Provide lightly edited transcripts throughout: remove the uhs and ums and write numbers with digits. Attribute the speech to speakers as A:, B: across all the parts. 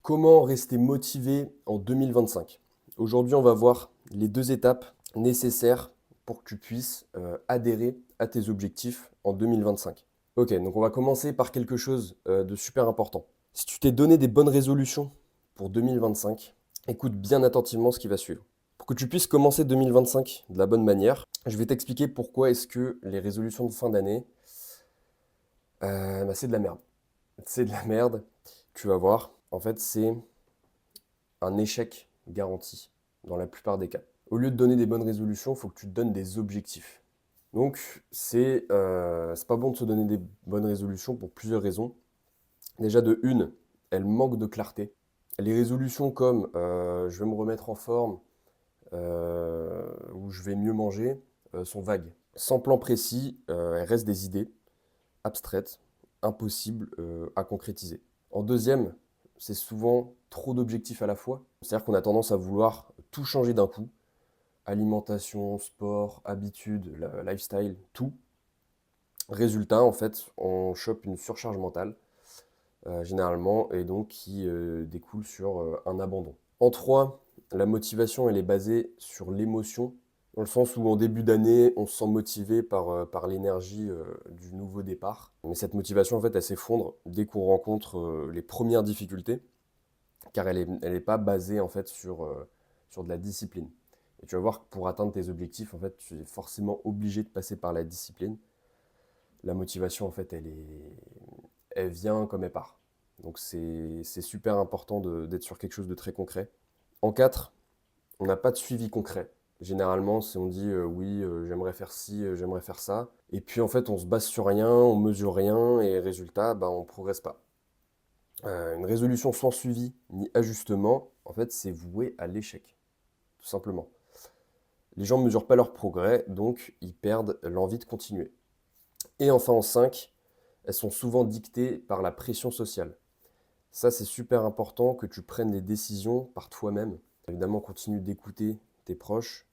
A: Comment rester motivé en 2025? Aujourd'hui, on va voir les 2 étapes nécessaires pour que tu puisses, adhérer à tes objectifs en 2025. OK, donc on va commencer par quelque chose, de super important. Si tu t'es donné des bonnes résolutions pour 2025, écoute bien attentivement ce qui va suivre. Pour que tu puisses commencer 2025 de la bonne manière, je vais t'expliquer pourquoi est-ce que les résolutions de fin d'année, c'est de la merde. C'est de la merde, tu vas voir. En fait, c'est un échec garanti dans la plupart des cas. Au lieu de donner des bonnes résolutions, il faut que tu te donnes des objectifs. Donc, c'est pas bon de se donner des bonnes résolutions pour plusieurs raisons. Déjà, de une, elles manquent de clarté. Les résolutions comme je vais me remettre en forme ou je vais mieux manger sont vagues. Sans plan précis, elles restent des idées abstraites, impossibles à concrétiser. En deuxième, c'est souvent trop d'objectifs à la fois. C'est-à-dire qu'on a tendance à vouloir tout changer d'un coup. Alimentation, sport, habitudes, lifestyle, tout. Résultat, en fait, on chope une surcharge mentale, généralement, et donc qui découle sur un abandon. En trois, la motivation, elle est basée sur l'émotion, dans le sens où en début d'année, on se sent motivé par l'énergie du nouveau départ. Mais cette motivation, en fait, elle s'effondre dès qu'on rencontre les premières difficultés, car elle est pas basée, en fait, sur de la discipline. Et tu vas voir que pour atteindre tes objectifs, en fait, tu es forcément obligé de passer par la discipline. La motivation, en fait, elle vient comme elle part. Donc c'est super important d'être sur quelque chose de très concret. En 4, on n'a pas de suivi concret. Généralement, si on dit oui, j'aimerais faire ci, j'aimerais faire ça, et puis en fait, on se base sur rien, on mesure rien, et résultat, bah, on ne progresse pas. Une résolution sans suivi ni ajustement, en fait, c'est voué à l'échec, tout simplement. Les gens ne mesurent pas leur progrès, donc ils perdent l'envie de continuer. Et enfin, en 5, elles sont souvent dictées par la pression sociale. Ça, c'est super important que tu prennes les décisions par toi-même. Évidemment, continue d'écouter tes proches,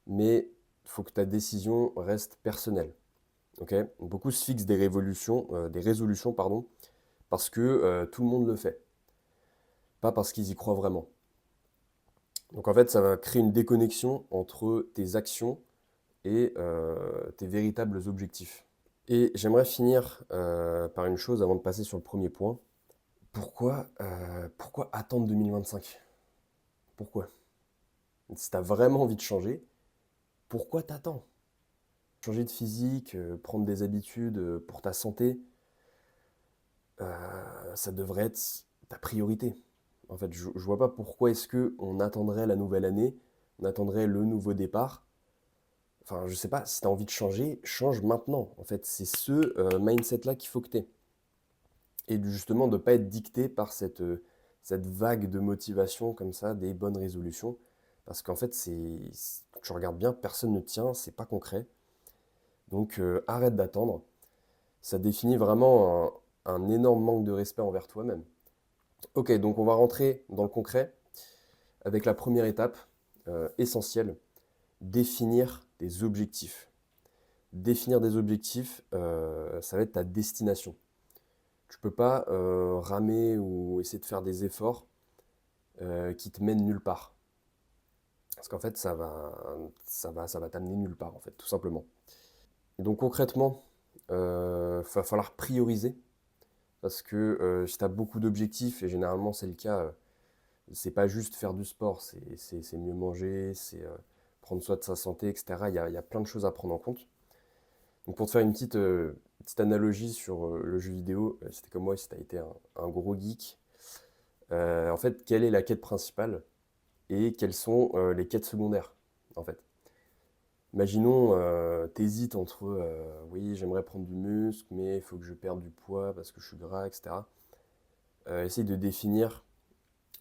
A: mais il faut que ta décision reste personnelle. Ok. Beaucoup se fixent des résolutions, pardon, parce que tout le monde le fait, pas parce qu'ils y croient vraiment. Donc en fait, ça va créer une déconnexion entre tes actions et tes véritables objectifs. Et j'aimerais finir par une chose avant de passer sur le premier point. Pourquoi attendre 2025? Pourquoi? Si tu as vraiment envie de changer, pourquoi t'attends? Changer de physique, prendre des habitudes pour ta santé, ça devrait être ta priorité. En fait, je vois pas pourquoi est-ce que on attendrait la nouvelle année, on attendrait le nouveau départ. Enfin, je sais pas, si tu as envie de changer, change maintenant. En fait, c'est ce mindset-là qu'il faut que tu aies. Et justement, de ne pas être dicté par cette vague de motivation comme ça, des bonnes résolutions. Parce qu'en fait, tu regardes bien, personne ne tient, c'est pas concret. Donc arrête d'attendre. Ça définit vraiment un énorme manque de respect envers toi-même. Ok, donc on va rentrer dans le concret avec la première étape essentielle, définir des objectifs. Définir des objectifs, ça va être ta destination. Tu peux pas ramer ou essayer de faire des efforts qui te mènent nulle part. Parce qu'en fait, ça va t'amener nulle part, en fait, tout simplement. Donc concrètement, il va falloir prioriser. Parce que si tu as beaucoup d'objectifs, et généralement c'est le cas, c'est pas juste faire du sport, c'est mieux manger, c'est prendre soin de sa santé, etc. Il y a plein de choses à prendre en compte. Donc pour te faire une petite analogie sur le jeu vidéo, c'était comme moi si tu as été un gros geek. En fait, quelle est la quête principale et quelles sont les quêtes secondaires, en fait. Imaginons, t'hésites entre oui, j'aimerais prendre du muscle, mais il faut que je perde du poids parce que je suis gras, etc. Essaye de définir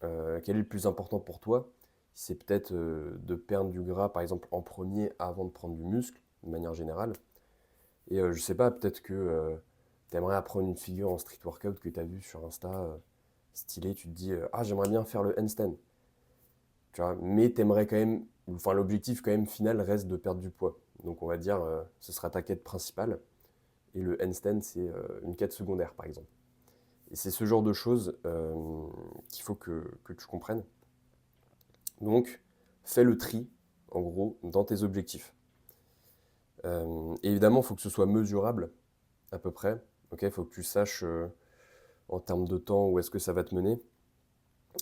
A: quel est le plus important pour toi. C'est peut-être de perdre du gras, par exemple, en premier avant de prendre du muscle, de manière générale. Et je sais pas, peut-être que tu aimerais apprendre une figure en street workout que tu as vue sur Insta, stylé, tu te dis ah, j'aimerais bien faire le handstand. Tu vois, mais t'aimerais quand même, enfin, l'objectif quand même final reste de perdre du poids. Donc on va dire, ce sera ta quête principale. Et le handstand, c'est une quête secondaire, par exemple. Et c'est ce genre de choses qu'il faut que tu comprennes. Donc, fais le tri, en gros, dans tes objectifs. Et évidemment, il faut que ce soit mesurable, à peu près. Ok, il faut que tu saches en termes de temps où est-ce que ça va te mener.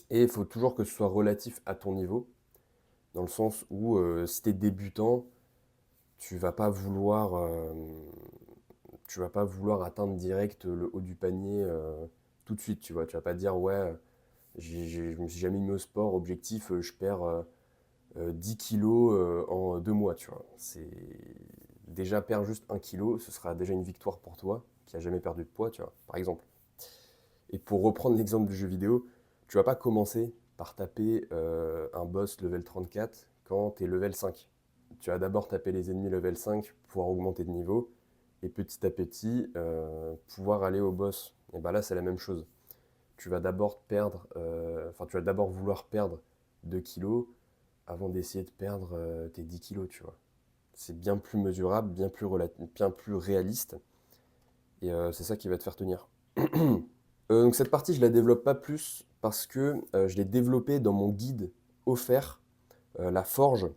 A: Et il faut toujours que ce soit relatif à ton niveau, dans le sens où si tu es débutant, tu vas pas vouloir, tu vas pas vouloir atteindre direct le haut du panier tout de suite, tu vois. Tu vas pas te dire, ouais, je me suis jamais mis au sport, objectif, je perds 10 kilos en 2 mois, tu vois. C'est déjà perdre juste 1 kilo, ce sera déjà une victoire pour toi, qui a jamais perdu de poids, tu vois, par exemple. Et pour reprendre l'exemple du jeu vidéo, tu vas pas commencer par taper un boss level 34 quand tu es level 5. Tu vas d'abord taper les ennemis level 5 pour pouvoir augmenter de niveau et petit à petit pouvoir aller au boss. Et bah là, c'est la même chose. Tu vas d'abord tu vas d'abord vouloir perdre 2 kilos avant d'essayer de perdre tes 10 kilos, tu vois. C'est bien plus mesurable, bien plus réaliste et c'est ça qui va te faire tenir. Donc cette partie, je la développe pas plus parce que je l'ai développée dans mon guide offert, La Forge,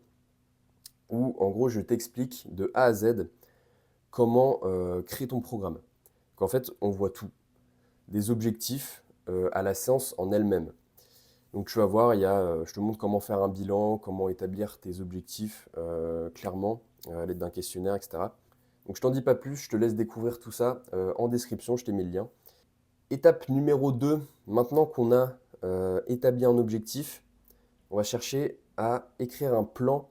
A: où en gros je t'explique de A à Z comment créer ton programme. Qu'en fait, on voit tout, des objectifs à la séance en elle-même. Donc tu vas voir, je te montre comment faire un bilan, comment établir tes objectifs clairement à l'aide d'un questionnaire, etc. Donc je t'en dis pas plus, je te laisse découvrir tout ça en description, je t'ai mis le lien. Étape numéro 2, maintenant qu'on a établi un objectif, on va chercher à écrire un plan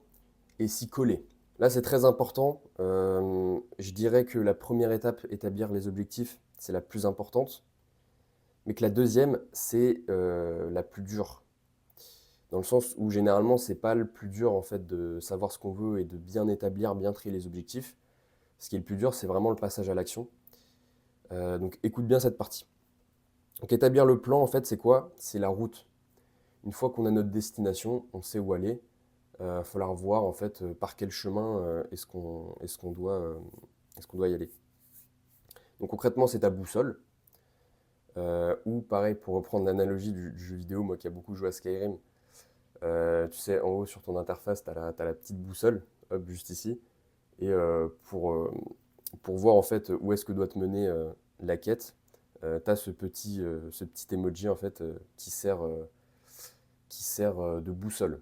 A: et s'y coller. Là, c'est très important. Je dirais que la première étape, établir les objectifs, c'est la plus importante, mais que la deuxième, c'est la plus dure. Dans le sens où généralement, c'est pas le plus dur en fait de savoir ce qu'on veut et de bien établir, bien trier les objectifs. Ce qui est le plus dur, c'est vraiment le passage à l'action. Donc écoute bien cette partie. Donc établir le plan, en fait, c'est quoi? C'est la route. Une fois qu'on a notre destination, on sait où aller. Il va falloir voir en fait par quel chemin est-ce qu'on doit y aller. Donc concrètement, c'est ta boussole. Ou pareil, pour reprendre l'analogie du jeu vidéo, moi qui a beaucoup joué à Skyrim, tu sais, en haut sur ton interface, t'as la petite boussole, hop, juste ici. Et pour voir en fait où est-ce que doit te mener la quête, tu as ce petit emoji en fait qui sert de boussole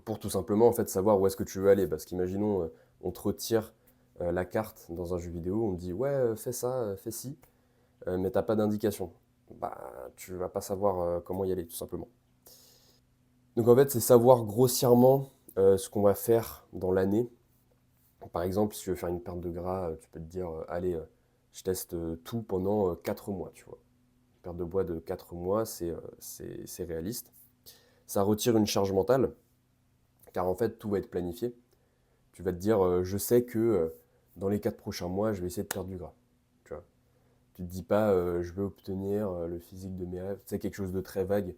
A: pour tout simplement en fait savoir où est-ce que tu veux aller. Parce qu'imaginons, on te retire la carte dans un jeu vidéo, on te dit ouais, fais ça, fais ci, mais t'as pas d'indication. Bah, tu vas pas savoir comment y aller tout simplement. Donc en fait, c'est savoir grossièrement ce qu'on va faire dans l'année. Par exemple, si tu veux faire une perte de gras, tu peux te dire allez, je teste tout pendant 4 mois, tu vois. Une perte de poids de 4 mois, c'est réaliste. Ça retire une charge mentale, car en fait, tout va être planifié. Tu vas te dire, je sais que dans les 4 prochains mois, je vais essayer de perdre du gras. Tu vois. Tu te dis pas, je veux obtenir le physique de mes rêves. C'est quelque chose de très vague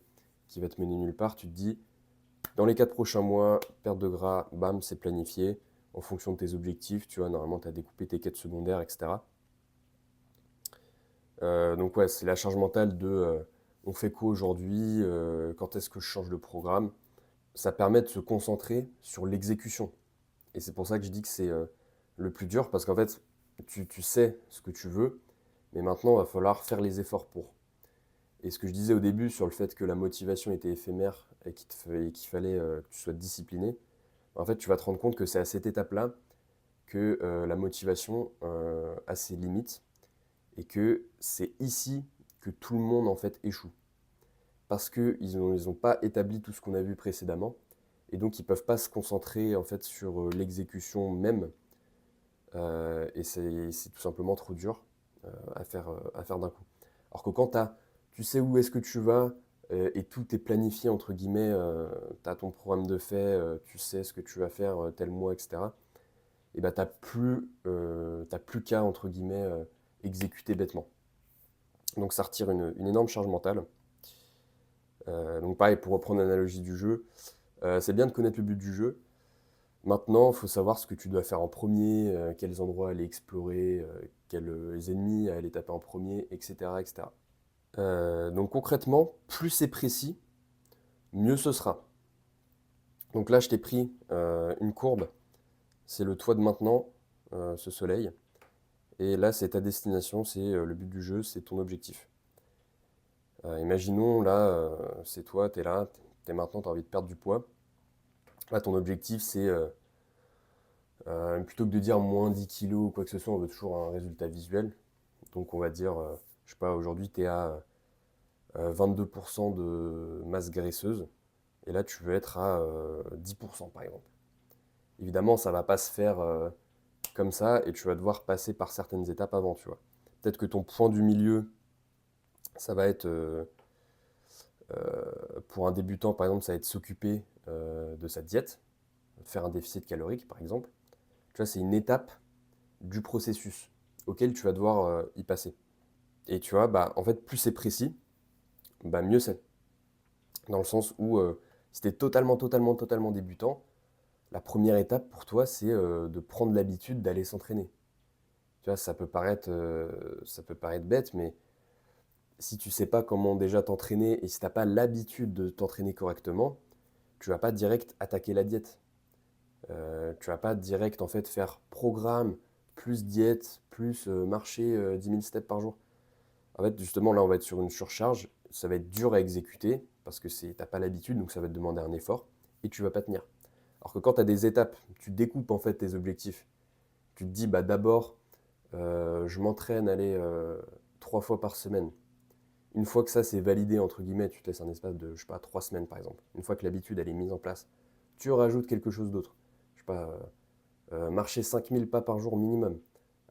A: qui va te mener nulle part. Tu te dis, dans les 4 prochains mois, perte de gras, bam, c'est planifié. En fonction de tes objectifs, tu vois, normalement, tu as découpé tes quêtes secondaires, etc. Donc ouais, c'est la charge mentale de on fait quoi aujourd'hui, quand est-ce que je change de programme. Ça permet de se concentrer sur l'exécution. Et c'est pour ça que je dis que c'est le plus dur, parce qu'en fait, tu sais ce que tu veux, mais maintenant, il va falloir faire les efforts pour. Et ce que je disais au début sur le fait que la motivation était éphémère et qu'il fallait que tu sois discipliné, en fait, tu vas te rendre compte que c'est à cette étape-là que la motivation a ses limites et que c'est ici que tout le monde en fait échoue. Parce qu'ils ils ont pas établi tout ce qu'on a vu précédemment et donc ils ne peuvent pas se concentrer en fait sur l'exécution même et c'est tout simplement trop dur à faire d'un coup. Alors que quand tu sais où est-ce que tu vas et tout est planifié entre guillemets, tu as ton programme de fait, tu sais ce que tu vas faire tel mois, etc. Et ben t'as plus qu'à entre guillemets exécuter bêtement. Donc ça retire une énorme charge mentale. Donc pareil, pour reprendre l'analogie du jeu, c'est bien de connaître le but du jeu. Maintenant, il faut savoir ce que tu dois faire en premier, quels endroits aller explorer, quels ennemis aller taper en premier, etc., etc. Donc concrètement, plus c'est précis, mieux ce sera. Donc là, je t'ai pris une courbe, c'est le toi de maintenant, ce soleil. Et là, c'est ta destination, c'est le but du jeu, c'est ton objectif. Imaginons, là, c'est toi, tu es là, tu es maintenant, tu as envie de perdre du poids. Là, ton objectif, c'est, plutôt que de dire moins 10 kilos ou quoi que ce soit, on veut toujours un résultat visuel. Donc on va dire, je sais pas, aujourd'hui, tu es à 22% de masse graisseuse. Et là, tu veux être à 10% par exemple. Évidemment, ça va pas se faire comme ça et tu vas devoir passer par certaines étapes avant, tu vois. Peut-être que ton point du milieu, ça va être, pour un débutant, par exemple, ça va être s'occuper de sa diète, faire un déficit calorique, par exemple. Tu vois, c'est une étape du processus auquel tu vas devoir y passer. Et tu vois, bah, en fait, plus c'est précis, bah, mieux c'est. Dans le sens où, si tu es totalement débutant, la première étape pour toi, c'est de prendre l'habitude d'aller s'entraîner. Tu vois, ça peut paraître bête, mais si tu sais pas comment déjà t'entraîner et si t'as pas l'habitude de t'entraîner correctement, tu vas pas direct attaquer la diète. Tu vas pas direct en fait faire programme, plus diète, plus marcher 10 000 steps par jour. En fait, justement, là, on va être sur une surcharge. Ça va être dur à exécuter parce que t'as pas l'habitude, donc ça va te demander un effort et tu vas pas tenir. Alors que quand tu as des étapes, tu découpes en fait tes objectifs. Tu te dis, bah d'abord, je m'entraîne, aller 3 fois par semaine. Une fois que ça c'est validé, entre guillemets, tu te laisses un espace de, je sais pas, 3 semaines par exemple. Une fois que l'habitude elle est mise en place, tu rajoutes quelque chose d'autre. Je sais pas, marcher 5000 pas par jour minimum.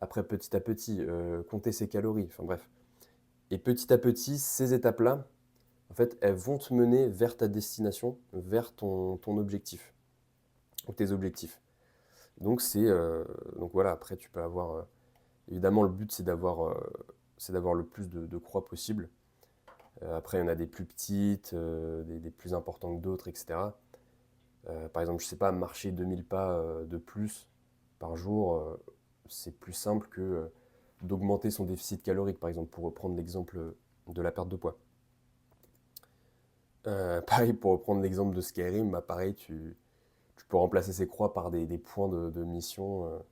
A: Après, petit à petit, compter ses calories, enfin bref. Et petit à petit, ces étapes-là, en fait, elles vont te mener vers ta destination, vers ton objectif, ou tes objectifs. Donc donc voilà, après tu peux avoir, évidemment le but c'est d'avoir le plus de croix possible. Après il y en a des plus petites, des plus importantes que d'autres, etc. Par exemple, je sais pas, marcher 2000 pas de plus par jour, c'est plus simple que d'augmenter son déficit calorique, par exemple, pour reprendre l'exemple de la perte de poids. Pareil, pour reprendre l'exemple de Skyrim, bah pareil, tu peux remplacer ces croix par des points de mission,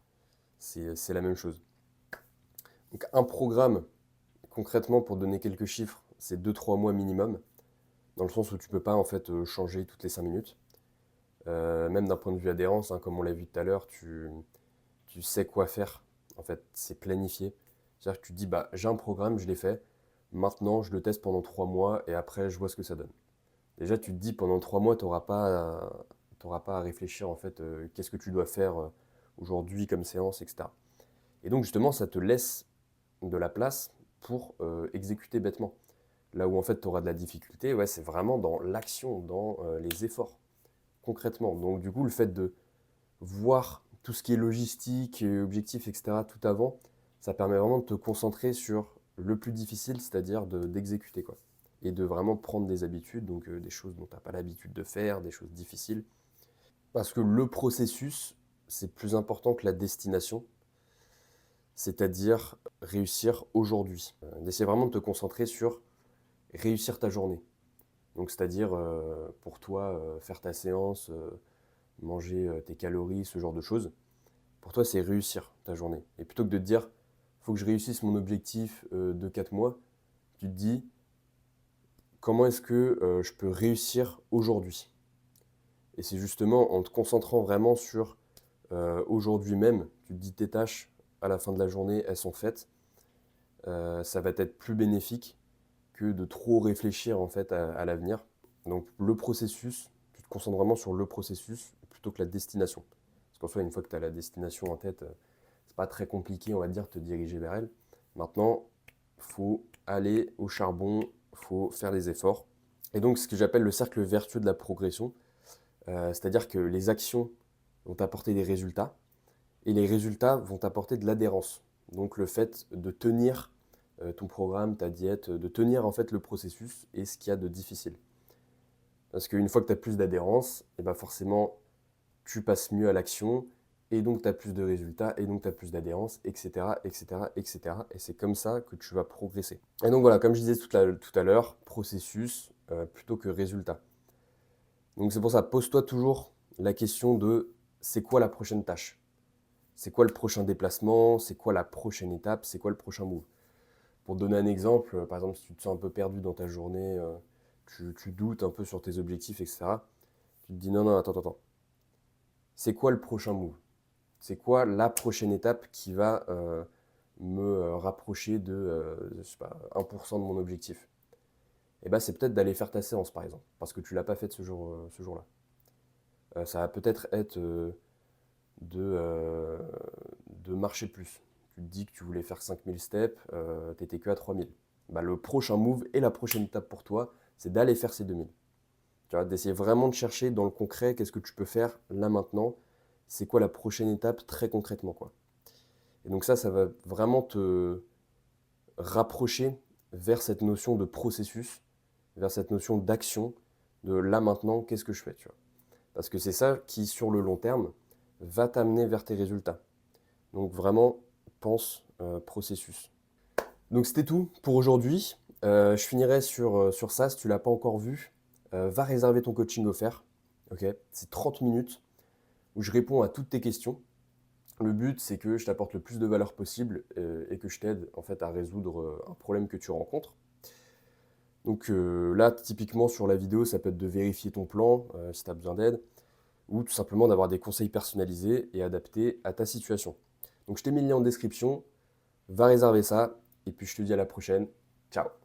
A: c'est la même chose. Donc un programme, concrètement, pour donner quelques chiffres, c'est 2 3 mois minimum, dans le sens où tu peux pas en fait changer toutes les 5 minutes. Même d'un point de vue adhérence, hein, comme on l'a vu tout à l'heure, tu sais quoi faire. En fait, c'est planifié. C'est-à-dire que tu te dis, bah, j'ai un programme, je l'ai fait. Maintenant, je le teste pendant 3 mois et après, je vois ce que ça donne. Déjà, tu te dis, pendant 3 mois, t'auras pas à réfléchir, en fait, qu'est-ce que tu dois faire aujourd'hui comme séance, etc. Et donc, justement, ça te laisse de la place pour exécuter bêtement. Là où, en fait, tu auras de la difficulté, ouais, c'est vraiment dans l'action, dans les efforts, concrètement. Donc, du coup, le fait de voir tout ce qui est logistique, objectif, etc. tout avant, ça permet vraiment de te concentrer sur le plus difficile, c'est-à-dire d'exécuter, quoi. Et de vraiment prendre des habitudes, donc des choses dont tu n'as pas l'habitude de faire, des choses difficiles. Parce que le processus, c'est plus important que la destination, c'est-à-dire réussir aujourd'hui. D'essayer vraiment de te concentrer sur réussir ta journée. Donc c'est-à-dire pour toi, faire ta séance, manger tes calories, ce genre de choses. Pour toi, c'est réussir ta journée. Et plutôt que de te dire, il faut que je réussisse mon objectif de 4 mois, tu te dis, comment est-ce que je peux réussir aujourd'hui? Et c'est justement en te concentrant vraiment sur aujourd'hui même, tu te dis tes tâches à la fin de la journée, elles sont faites. Ça va être plus bénéfique que de trop réfléchir en fait à l'avenir. Donc le processus, tu te concentres vraiment sur le processus plutôt que la destination. Parce qu'en soi, une fois que tu as la destination en tête, c'est pas très compliqué, on va dire, de te diriger vers elle. Maintenant, faut aller au charbon, faut faire des efforts. Et donc, ce que j'appelle le cercle vertueux de la progression, c'est-à-dire que les actions vont t'apporter des résultats et les résultats vont t'apporter de l'adhérence. Donc, le fait de tenir ton programme, ta diète, de tenir en fait le processus et ce qu'il y a de difficile. Parce qu'une fois que tu as plus d'adhérence, et ben forcément, tu passes mieux à l'action et donc tu as plus de résultats, et donc tu as plus d'adhérence, etc., etc., etc. Et c'est comme ça que tu vas progresser. Et donc voilà, comme je disais tout à l'heure, processus plutôt que résultat. Donc c'est pour ça, pose-toi toujours la question de c'est quoi la prochaine tâche? C'est quoi le prochain déplacement? C'est quoi la prochaine étape? C'est quoi le prochain move? Pour te donner un exemple, par exemple, si tu te sens un peu perdu dans ta journée, tu doutes un peu sur tes objectifs, etc. Tu te dis non, non, attends, attends. C'est quoi le prochain move? C'est quoi la prochaine étape qui va me rapprocher de, je sais pas, 1% de mon objectif? Et ben, c'est peut-être d'aller faire ta séance, par exemple, parce que tu l'as pas faite ce jour-là. Ça va peut-être être de, euh, de marcher plus. Tu te dis que tu voulais faire 5000 steps, tu n'étais que à 3000. Bah, le prochain move et la prochaine étape pour toi, c'est d'aller faire ces 2000. Tu vois, d'essayer vraiment de chercher dans le concret, qu'est-ce que tu peux faire là maintenant, c'est quoi la prochaine étape très concrètement, quoi. Et donc ça va vraiment te rapprocher vers cette notion de processus, vers cette notion d'action, de là maintenant, qu'est-ce que je fais, tu vois. Parce que c'est ça qui, sur le long terme, va t'amener vers tes résultats. Donc vraiment, pense processus. Donc c'était tout pour aujourd'hui. Je finirai sur ça, si tu ne l'as pas encore vu. Va réserver ton coaching offert. Okay, c'est 30 minutes où je réponds à toutes tes questions. Le but, c'est que je t'apporte le plus de valeur possible et que je t'aide en fait à résoudre un problème que tu rencontres. Donc là, typiquement sur la vidéo, ça peut être de vérifier ton plan si tu as besoin d'aide, ou tout simplement d'avoir des conseils personnalisés et adaptés à ta situation. Donc je t'ai mis le lien en description, va réserver ça, et puis je te dis à la prochaine. Ciao!